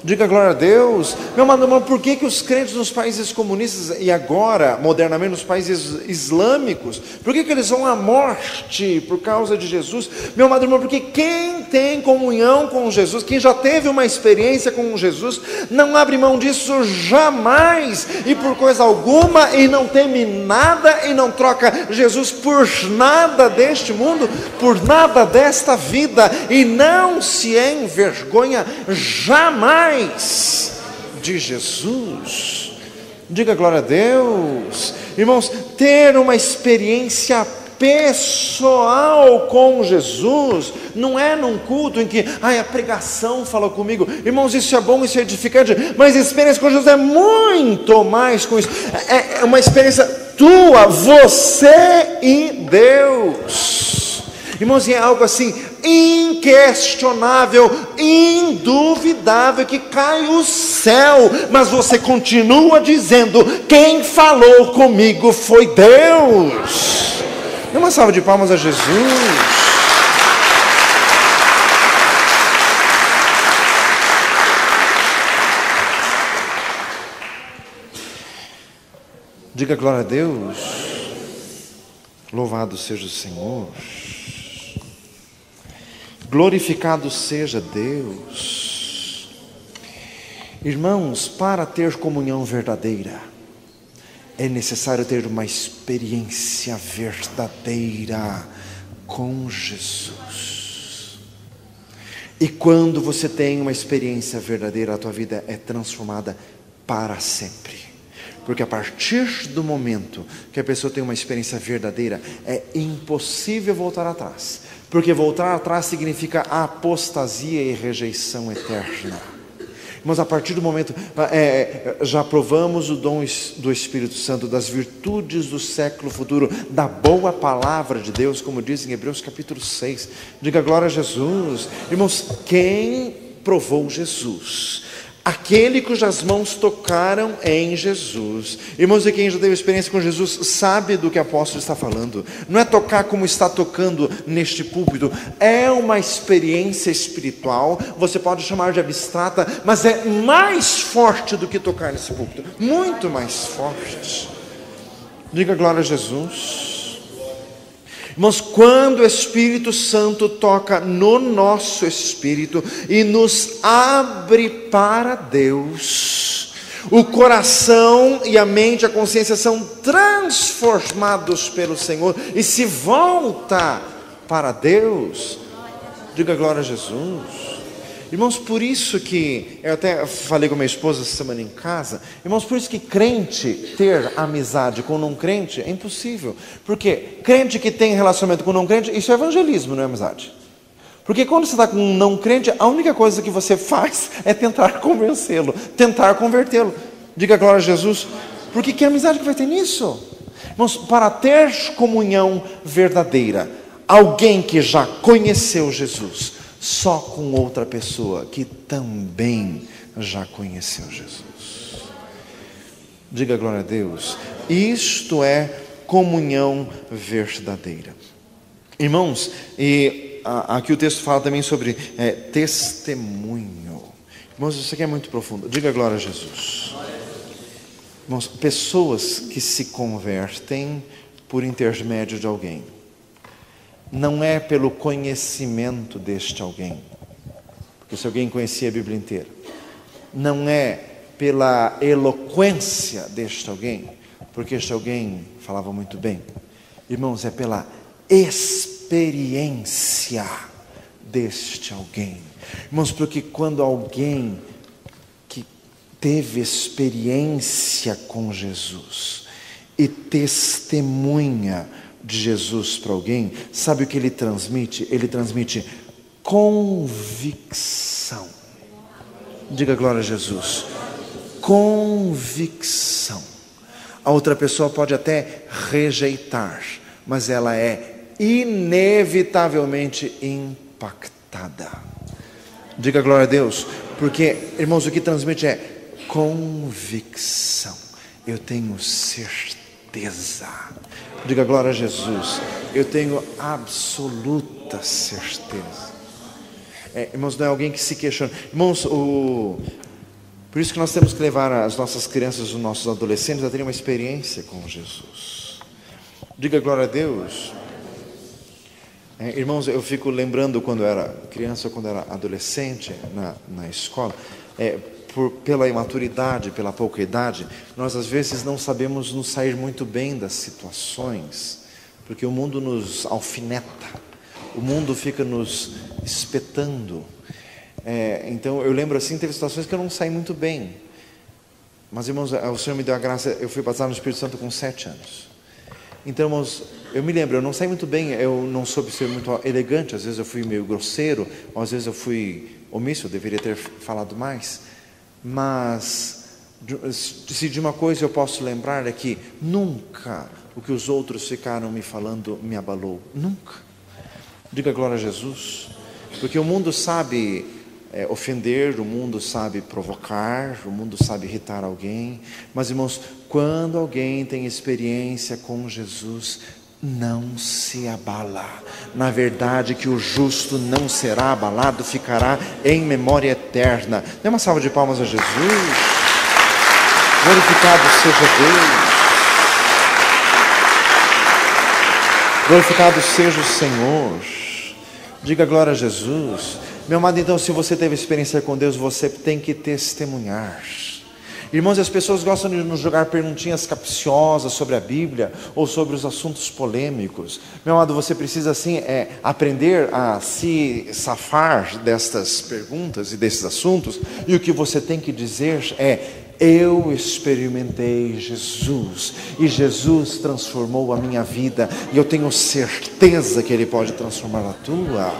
Diga glória a Deus. Meu amado irmão, por que os crentes nos países comunistas e agora, modernamente, nos países islâmicos, por que eles vão à morte por causa de Jesus? Meu amado irmão, porque quem tem comunhão com Jesus, quem já teve uma experiência com Jesus, não abre mão disso jamais e por coisa alguma, e não teme nada e não troca Jesus por nada deste mundo, por nada desta vida, e não se envergonha jamais de Jesus. Diga glória a Deus. Irmãos, ter uma experiência pessoal com Jesus não é num culto em que a pregação falou comigo. Irmãos, isso é bom, isso é edificante, mas a experiência com Jesus é muito mais com isso. É uma experiência tua, você e Deus. Irmãos, é algo assim inquestionável, induvidável, que cai o céu, mas você continua dizendo: quem falou comigo foi Deus. Dê uma salva de palmas a Jesus. Diga glória a Deus. Louvado seja o Senhor. Glorificado seja Deus. Irmãos, para ter comunhão verdadeira, é necessário ter uma experiência verdadeira com Jesus. E quando você tem uma experiência verdadeira, a tua vida é transformada para sempre. Porque a partir do momento que a pessoa tem uma experiência verdadeira, é impossível voltar atrás. Porque voltar atrás significa apostasia e rejeição eterna. Mas a partir do momento, já provamos o dom do Espírito Santo, das virtudes do século futuro, da boa palavra de Deus, como diz em Hebreus capítulo 6. Diga glória a Jesus. Irmãos, quem provou Jesus? Aquele cujas mãos tocaram em Jesus. Irmãos, e quem já teve experiência com Jesus sabe do que o apóstolo está falando. Não é tocar como está tocando neste púlpito. É uma experiência espiritual. Você pode chamar de abstrata, mas é mais forte do que tocar nesse púlpito. Muito mais forte. Diga glória a Jesus. Irmãos, quando o Espírito Santo toca no nosso espírito e nos abre para Deus, o coração e a mente, a consciência são transformados pelo Senhor e se volta para Deus. Diga glória a Jesus. Irmãos, por isso que, eu até falei com minha esposa essa semana em casa, irmãos, por isso que crente ter amizade com não crente é impossível. Porque crente que tem relacionamento com não crente, isso é evangelismo, não é amizade. Porque quando você está com um não crente, a única coisa que você faz é tentar convencê-lo, tentar convertê-lo. Diga glória a Jesus. Porque que amizade que vai ter nisso? Irmãos, para ter comunhão verdadeira, alguém que já conheceu Jesus, só com outra pessoa que também já conheceu Jesus. Diga glória a Deus. Isto é comunhão verdadeira. Irmãos, e aqui o texto fala também sobre testemunho. Irmãos, isso aqui é muito profundo. Diga glória a Jesus. Irmãos, pessoas que se convertem por intermédio de alguém. Não é pelo conhecimento deste alguém, porque se alguém conhecia a Bíblia inteira. Não é pela eloquência deste alguém, porque este alguém falava muito bem. Irmãos, é pela experiência deste alguém. Irmãos, porque quando alguém que teve experiência com Jesus e testemunha de Jesus para alguém, sabe o que ele transmite? Ele transmite convicção. Diga glória a Jesus. Convicção. A outra pessoa pode até rejeitar, mas ela é inevitavelmente impactada. Diga glória a Deus. Porque, irmãos, o que transmite é convicção. Eu tenho certeza. Diga glória a Jesus. Eu tenho absoluta certeza. Irmãos, não é alguém que se questiona. Irmãos, por isso que nós temos que levar as nossas crianças, os nossos adolescentes a terem uma experiência com Jesus. Diga glória a Deus. Irmãos, eu fico lembrando quando eu era criança, quando eu era adolescente na escola, pela imaturidade, pela pouca idade, nós às vezes não sabemos nos sair muito bem das situações, porque o mundo nos alfineta, o mundo fica nos espetando. Então eu lembro assim, teve situações que eu não saí muito bem, mas irmãos, o Senhor me deu a graça, eu fui batizado no Espírito Santo com 7 anos. Então, irmãos, eu me lembro, eu não saí muito bem, eu não soube ser muito elegante, às vezes eu fui meio grosseiro, ou às vezes eu fui omisso, eu deveria ter falado mais. Mas, se de uma coisa eu posso lembrar é que nunca o que os outros ficaram me falando me abalou. Nunca. Diga glória a Jesus. Porque o mundo sabe ofender, o mundo sabe provocar, o mundo sabe irritar alguém. Mas, irmãos, quando alguém tem experiência com Jesus, não se abala. Na verdade, que o justo não será abalado, ficará em memória eterna. Dê uma salva de palmas a Jesus. Glorificado seja Deus. Glorificado seja o Senhor. Diga glória a Jesus. Meu amado, então, se você teve experiência com Deus, você tem que testemunhar. Irmãos, as pessoas gostam de nos jogar perguntinhas capciosas sobre a Bíblia ou sobre os assuntos polêmicos. Meu amado, você precisa assim aprender a se safar destas perguntas e desses assuntos. E o que você tem que dizer é: eu experimentei Jesus e Jesus transformou a minha vida e eu tenho certeza que Ele pode transformar a tua.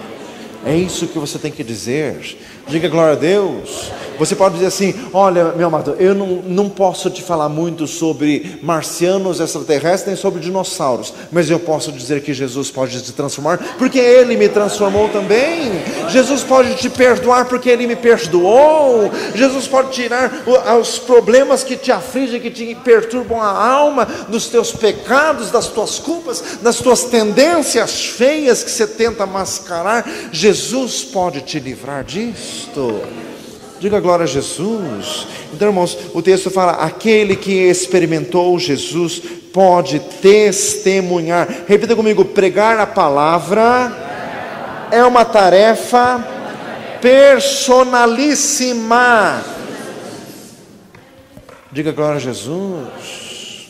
É isso que você tem que dizer. Diga glória a Deus. Você pode dizer assim: olha, meu amado, eu não posso te falar muito sobre marcianos, extraterrestres, nem sobre dinossauros, mas eu posso dizer que Jesus pode te transformar, porque Ele me transformou também. Jesus pode te perdoar, porque Ele me perdoou. Jesus pode tirar os problemas que te afligem, que te perturbam a alma, dos teus pecados, das tuas culpas, das tuas tendências feias que você tenta mascarar. Jesus pode te livrar disto. Diga glória a Jesus. Então, irmãos, o texto fala: aquele que experimentou Jesus pode testemunhar. Repita comigo: pregar a palavra é uma tarefa personalíssima. Diga glória a Jesus.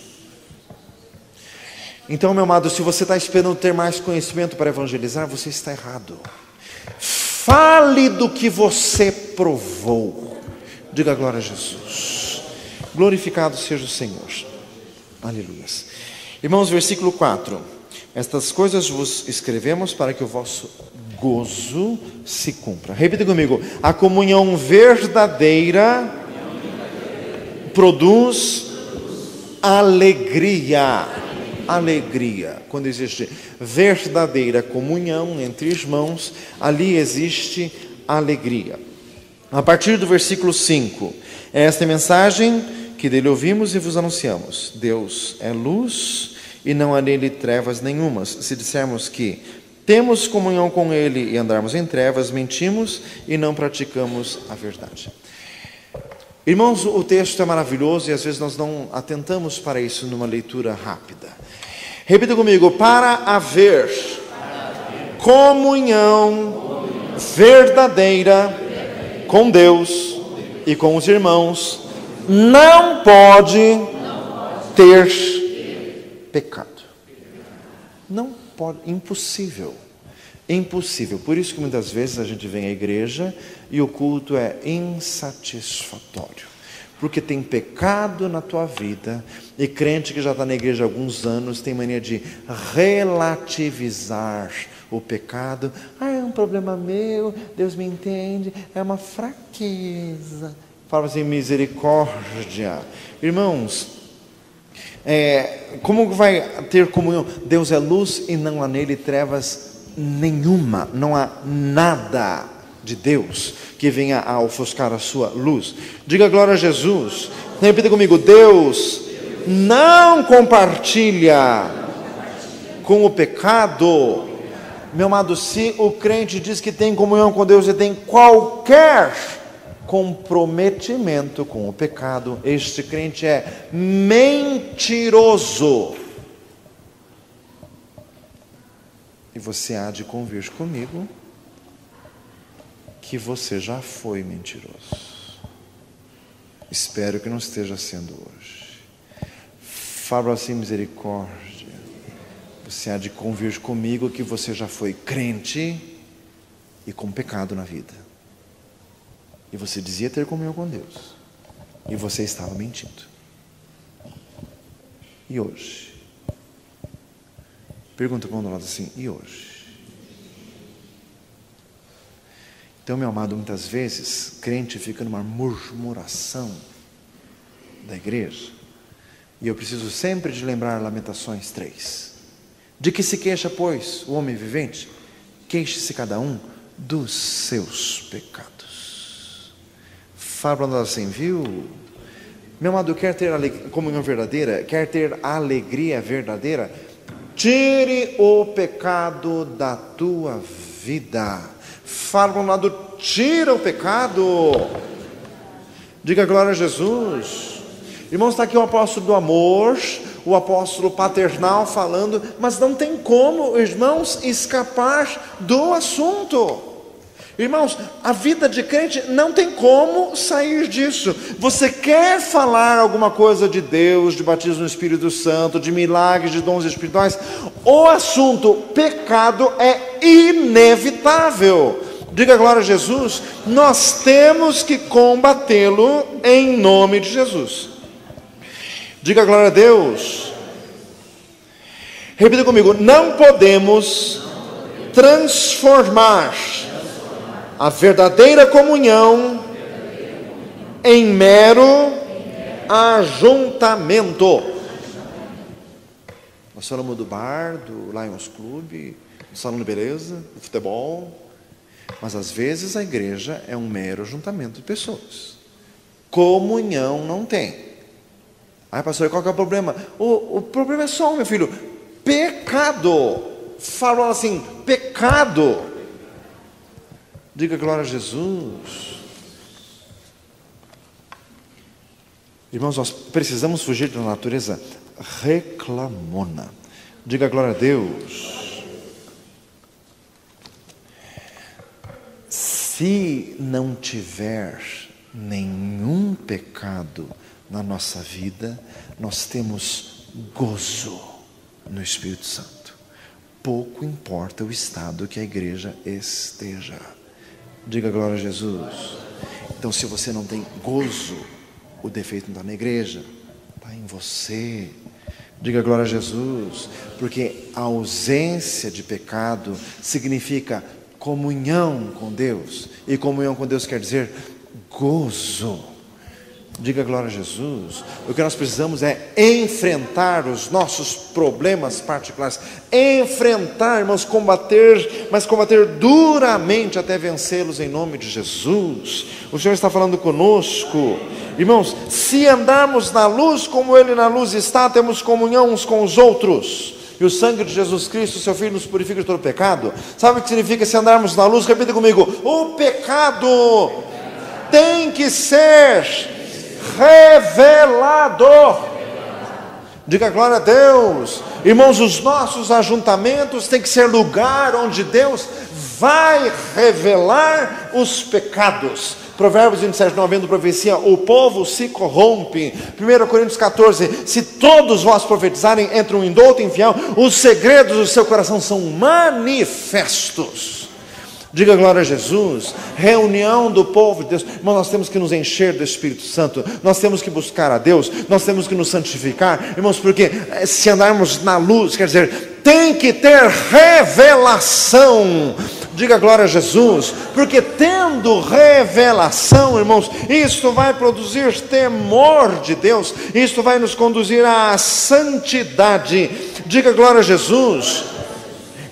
Então, meu amado, se você está esperando ter mais conhecimento para evangelizar, você está errado. Fale do que você provou. Diga glória a Jesus. Glorificado seja o Senhor. Aleluia. Irmãos, versículo 4. Estas coisas vos escrevemos para que o vosso gozo se cumpra. Repita comigo: a comunhão verdadeira produz alegria. Alegria. Quando existe verdadeira comunhão entre irmãos, ali existe alegria. A partir do versículo 5, é esta mensagem que dele ouvimos e vos anunciamos: Deus é luz e não há nele trevas nenhumas. Se dissermos que temos comunhão com Ele e andarmos em trevas, mentimos e não praticamos a verdade. Irmãos, o texto é maravilhoso e às vezes nós não atentamos para isso numa leitura rápida. Repita comigo: para haver comunhão verdadeira com Deus e com os irmãos, não pode ter pecado. Não pode, impossível. Impossível. Por isso que muitas vezes a gente vem à igreja e o culto é insatisfatório. Porque tem pecado na tua vida, e crente que já está na igreja há alguns anos tem mania de relativizar o pecado. É um problema meu, Deus me entende, é uma fraqueza. Fala assim: misericórdia. Irmãos, como vai ter comunhão? Deus é luz e não há nele trevas nenhuma. Não há nada de Deus que venha a ofuscar a sua luz. Diga glória a Jesus. Repita comigo: Deus não compartilha com o pecado. Meu amado, se o crente diz que tem comunhão com Deus e tem qualquer comprometimento com o pecado, este crente é mentiroso. E você há de convir comigo que você já foi mentiroso. Espero que não esteja sendo hoje. Fala assim: misericórdia. Você há de convir comigo que você já foi crente e com pecado na vida. E você dizia ter comunhão com Deus. E você estava mentindo. E hoje? Pergunta para o lado assim: e hoje? Então, meu amado, muitas vezes, crente fica numa murmuração da igreja. E eu preciso sempre de lembrar Lamentações 3. De que se queixa, pois, o homem vivente? queixe-se cada um dos seus pecados. Fala para nós assim, viu? Meu amado, quer ter comunhão verdadeira, quer ter alegria verdadeira, tire o pecado da tua vida. Fala para um lado, tira o pecado. Diga glória a Jesus. Irmãos, está aqui o apóstolo do amor, o apóstolo paternal falando, mas não tem como, irmãos, escapar do assunto. Irmãos, a vida de crente não tem como sair disso. Você quer falar alguma coisa de Deus, de batismo no Espírito Santo, de milagres, de dons espirituais, o assunto pecado é inevitável. Diga glória a Jesus. Nós temos que combatê-lo em nome de Jesus. Diga glória a Deus. Repita comigo, não podemos transformar a verdadeira comunhão em mero ajuntamento. Nós falamos do bar, do Lions Club, do salão de beleza, do futebol, mas às vezes a igreja é um mero ajuntamento de pessoas. Comunhão não tem. Ai, pastor, qual que é o problema? O problema é só, meu filho, pecado. Falou assim, pecado. Diga glória a Jesus. Irmãos, nós precisamos fugir da natureza reclamona. Diga glória a Deus. Se não tiver nenhum pecado na nossa vida, nós temos gozo no Espírito Santo. Pouco importa o estado que a igreja esteja. Diga glória a Jesus. Então, se você não tem gozo, o defeito não está na igreja, está em você. Diga glória a Jesus. Porque a ausência de pecado significa comunhão com Deus. E comunhão com Deus quer dizer gozo. Diga glória a Jesus. O que nós precisamos é enfrentar os nossos problemas particulares. Enfrentar, irmãos, combater, mas combater duramente até vencê-los em nome de Jesus. O Senhor está falando conosco. Irmãos, se andarmos na luz como Ele na luz está, temos comunhão uns com os outros. E o sangue de Jesus Cristo, seu Filho, nos purifica de todo pecado. Sabe o que significa se andarmos na luz? Repita comigo. O pecado tem que ser revelado. Diga glória a Deus. Irmãos, os nossos ajuntamentos têm que ser lugar onde Deus vai revelar os pecados. Provérbios 27, não havendo profecia, o povo se corrompe. 1 Coríntios 14, se todos vós profetizarem entre um indulto e infiel, os segredos do seu coração são manifestos. Diga glória a Jesus. Reunião do povo de Deus. Irmão, nós temos que nos encher do Espírito Santo. Nós temos que buscar a Deus. Nós temos que nos santificar. Irmãos, porque se andarmos na luz, quer dizer, tem que ter revelação. Diga glória a Jesus. Porque tendo revelação, irmãos, isto vai produzir temor de Deus. Isto vai nos conduzir à santidade. Diga glória a Jesus.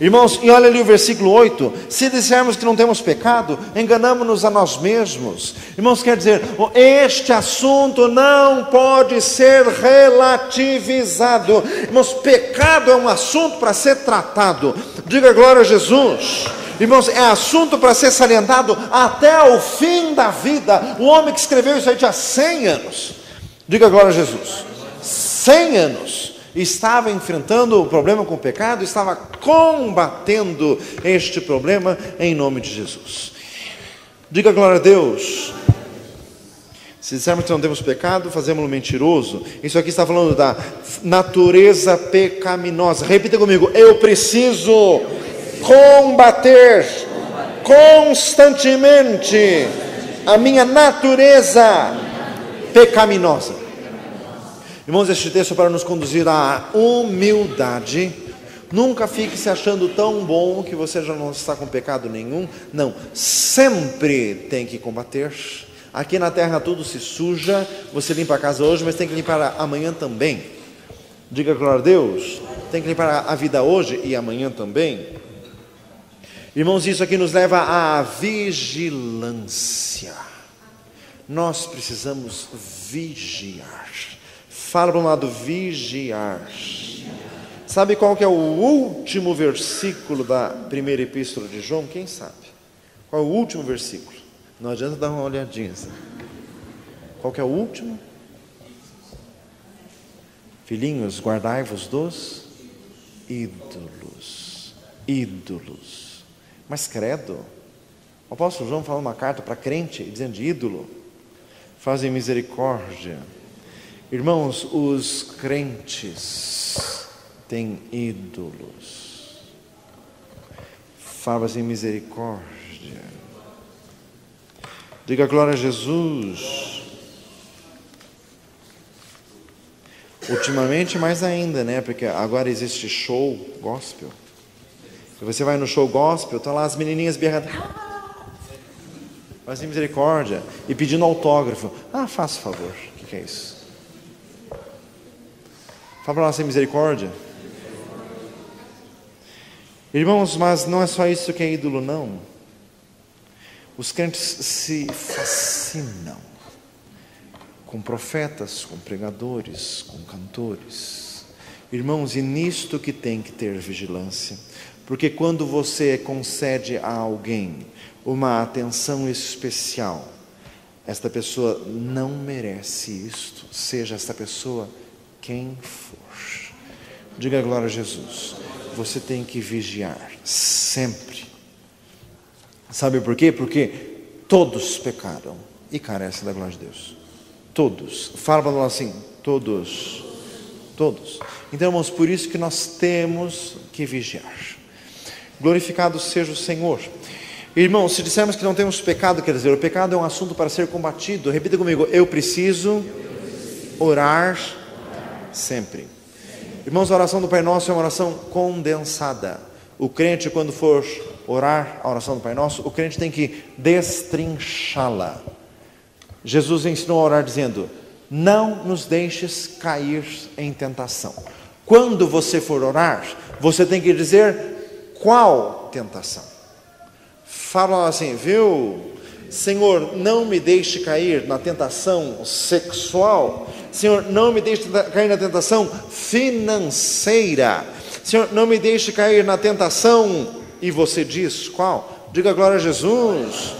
Irmãos, e olha ali o versículo 8, se dissermos que não temos pecado, enganamos-nos a nós mesmos. Irmãos, quer dizer, este assunto não pode ser relativizado. Irmãos, pecado é um assunto para ser tratado. Diga glória a Jesus. Irmãos, é assunto para ser salientado até o fim da vida. O homem que escreveu isso aí tinha 100 anos. Diga glória a Jesus. 100 anos. Estava enfrentando o problema com o pecado, estava combatendo este problema em nome de Jesus. Diga glória a Deus. Se dissermos que não temos pecado, fazemos-lo mentiroso. Isso aqui está falando da natureza pecaminosa. Repita comigo, eu preciso combater constantemente a minha natureza pecaminosa. Irmãos, este texto é para nos conduzir à humildade. Nunca fique se achando tão bom que você já não está com pecado nenhum. Não, sempre tem que combater. Aqui na terra tudo se suja. Você limpa a casa hoje, mas tem que limpar amanhã também. Diga glória a Deus. Tem que limpar a vida hoje e amanhã também. Irmãos, isso aqui nos leva à vigilância. Nós precisamos vigiar. Fala para um lado, vigiar. Sabe qual que é o último versículo da primeira epístola de João? Quem sabe? Qual é o último versículo? Não adianta dar uma olhadinha. Sabe? Qual que é o último? Filhinhos, guardai-vos dos ídolos. Ídolos. Mas credo, o apóstolo João fala uma carta para crente, dizendo de ídolo. Fazem misericórdia. Irmãos, os crentes têm ídolos. Fazem misericórdia. Diga glória a Jesus. Ultimamente mais ainda, né? Porque agora existe show gospel. Se você vai no show gospel, estão lá as menininhas berrando. Fazem misericórdia. E pedindo autógrafo. Faça favor. O que é isso? Fala para nós sem misericórdia. Irmãos, mas não é só isso que é ídolo, não. Os crentes se fascinam com profetas, com pregadores, com cantores. Irmãos, e nisto que tem que ter vigilância. Porque quando você concede a alguém uma atenção especial, esta pessoa não merece isto, seja esta pessoa quem for. Diga glória a Jesus. Você tem que vigiar sempre. Sabe por quê? Porque todos pecaram e carecem da glória de Deus. Todos. Fala para nós assim, todos. Todos. Então, irmãos, por isso que nós temos que vigiar. Glorificado seja o Senhor. Irmãos, se dissermos que não temos pecado, quer dizer, o pecado é um assunto para ser combatido. Repita comigo, eu preciso orar sempre. Irmãos, a oração do Pai Nosso é uma oração condensada. O crente, quando for orar a oração do Pai Nosso, o crente tem que destrinchá-la. Jesus ensinou a orar dizendo, não nos deixes cair em tentação. Quando você for orar, você tem que dizer qual tentação. Fala assim, viu? Senhor, não me deixe cair na tentação sexual. Senhor, não me deixe cair na tentação financeira. Senhor, não me deixe cair na tentação. E você diz qual? Diga glória a Jesus.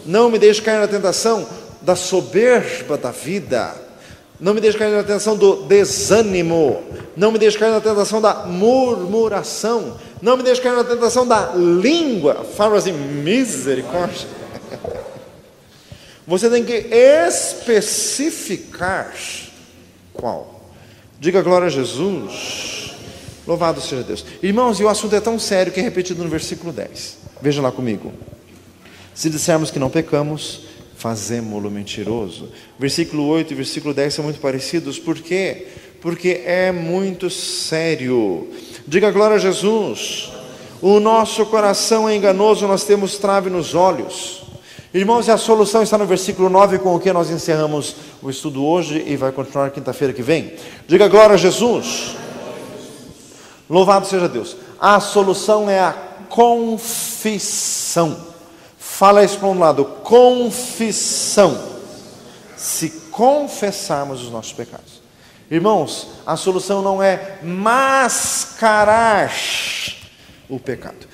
Não me deixe cair na tentação da soberba da vida. Não me deixe cair na tentação do desânimo. Não me deixe cair na tentação da murmuração. Não me deixe cair na tentação da língua. Fala assim, misericórdia. Você tem que especificar qual. Diga glória a Jesus. Louvado seja Deus. Irmãos, e o assunto é tão sério que é repetido no versículo 10. Veja lá comigo. Se dissermos que não pecamos, fazemo-lo mentiroso. Versículo 8 e versículo 10 são muito parecidos. Por quê? Porque é muito sério. Diga glória a Jesus. O nosso coração é enganoso, nós temos trave nos olhos. Irmãos, e a solução está no versículo 9, com o que nós encerramos o estudo hoje e vai continuar quinta-feira que vem. Diga glória a Jesus. Louvado seja Deus. A solução é a confissão. Fala isso para um lado, confissão. Se confessarmos os nossos pecados. Irmãos, a solução não é mascarar o pecado.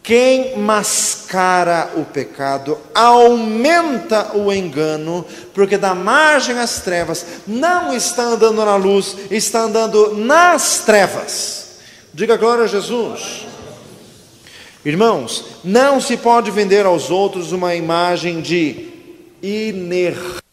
Quem mascara o pecado aumenta o engano, porque dá margem às trevas, não está andando na luz, está andando nas trevas. Diga glória a Jesus. Irmãos, não se pode vender aos outros uma imagem de inerrância.